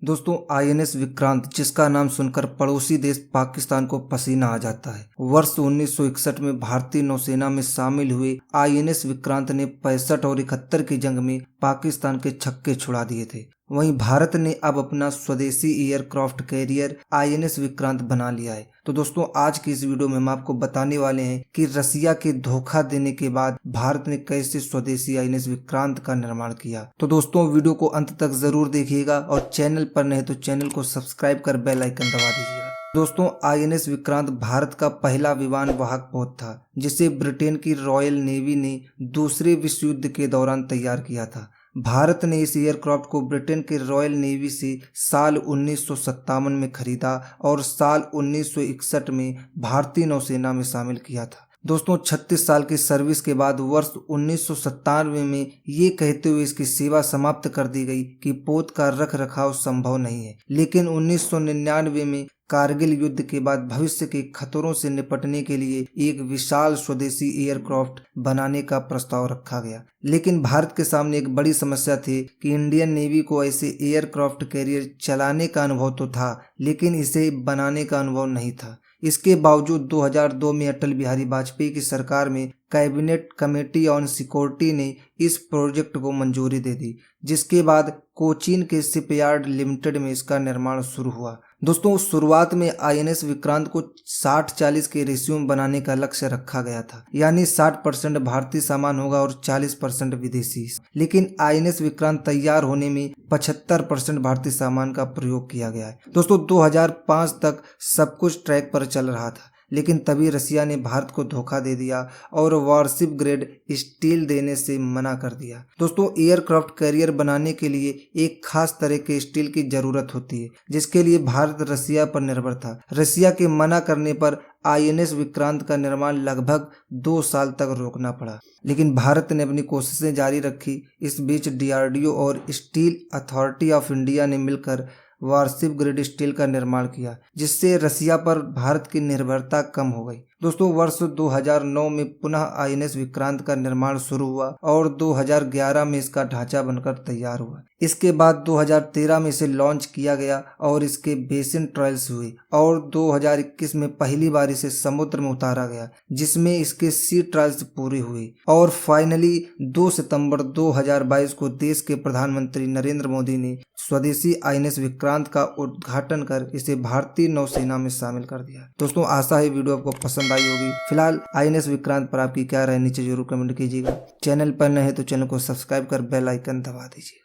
दोस्तों आईएनएस विक्रांत, जिसका नाम सुनकर पड़ोसी देश पाकिस्तान को पसीना आ जाता है। वर्ष 1961 में भारतीय नौसेना में शामिल हुए आईएनएस विक्रांत ने 65 और 71 की जंग में पाकिस्तान के छक्के छुड़ा दिए थे। वहीं भारत ने अब अपना स्वदेशी एयरक्राफ्ट कैरियर आईएनएस विक्रांत बना लिया है। तो दोस्तों आज की इस वीडियो में हम आपको बताने वाले हैं कि रसिया के धोखा देने के बाद भारत ने कैसे स्वदेशी आईएनएस विक्रांत का निर्माण किया। तो दोस्तों वीडियो को अंत तक जरूर देखिएगा और चैनल पर नहीं तो चैनल को सब्सक्राइब कर बेल आइकन दबा दीजिएगा। दोस्तों आईएनएस विक्रांत भारत का पहला विमान वाहक पोत था, जिसे ब्रिटेन की रॉयल नेवी ने दूसरे विश्व युद्ध के दौरान तैयार किया था। भारत ने इस एयरक्राफ्ट को ब्रिटेन के रॉयल नेवी से साल 1957 में खरीदा और साल 1961 में भारतीय नौसेना में शामिल किया था। दोस्तों 36 साल की सर्विस के बाद वर्ष 1997 में ये कहते हुए इसकी सेवा समाप्त कर दी गई कि पोत का रख रखाव संभव नहीं है, लेकिन 1999 में कारगिल युद्ध के बाद भविष्य के खतरों से निपटने के लिए एक विशाल स्वदेशी एयरक्राफ्ट बनाने का प्रस्ताव रखा गया। लेकिन भारत के सामने एक बड़ी समस्या थी कि इंडियन नेवी को ऐसे एयरक्राफ्ट कैरियर चलाने का अनुभव तो था, लेकिन इसे बनाने का अनुभव नहीं था। इसके बावजूद 2002 में अटल बिहारी वाजपेयी की सरकार में कैबिनेट कमेटी ऑन सिक्योरिटी ने इस प्रोजेक्ट को मंजूरी दे दी, जिसके बाद कोचीन के शिपयार्ड लिमिटेड में इसका निर्माण शुरू हुआ। दोस्तों शुरुआत में आईएनएस विक्रांत को 60-40 के रेशियो में बनाने का लक्ष्य रखा गया था, यानी 60% भारतीय सामान होगा और 40% विदेशी। लेकिन आईएनएस विक्रांत तैयार होने में 75% भारतीय सामान का प्रयोग किया गया है। दोस्तों 2005 तक सब कुछ ट्रैक पर चल रहा था, लेकिन तभी रसिया ने भारत को धोखा दे दिया और वारशिप ग्रेड स्टील देने से मना कर दिया। दोस्तों एयरक्राफ्ट कैरियर बनाने के लिए एक खास तरह के स्टील की जरूरत होती है, जिसके लिए भारत रसिया पर निर्भर था। रसिया के मना करने पर आईएनएस विक्रांत का निर्माण लगभग 2 साल तक रोकना पड़ा, लेकिन भारत ने अपनी कोशिशें जारी रखी। इस बीच डीआरडीओ और स्टील अथॉरिटी ऑफ इंडिया ने मिलकर वारशिप ग्रेड स्टील का निर्माण किया, जिससे रसिया पर भारत की निर्भरता कम हो गई। दोस्तों वर्ष 2009 में पुनः आईएनएस विक्रांत का निर्माण शुरू हुआ और 2011 में इसका ढांचा बनकर तैयार हुआ। इसके बाद 2013 में इसे लॉन्च किया गया और इसके बेसिन ट्रायल्स हुए और 2021 में पहली बार इसे समुद्र में उतारा गया, जिसमें इसके सी ट्रायल्स पूरे हुए और फाइनली 2 सितंबर 2022 को देश के प्रधानमंत्री नरेंद्र मोदी ने स्वदेशी आईएनएस विक्रांत का उद्घाटन कर इसे भारतीय नौसेना में शामिल कर दिया। दोस्तों आशा है वीडियो आपको पसंद आई होगी। फिलहाल आईएनएस विक्रांत पर आपकी क्या राय नीचे जरूर कमेंट कीजिएगा। चैनल पर नए हैं तो चैनल को सब्सक्राइब कर बेल आइकन दबा दीजिए।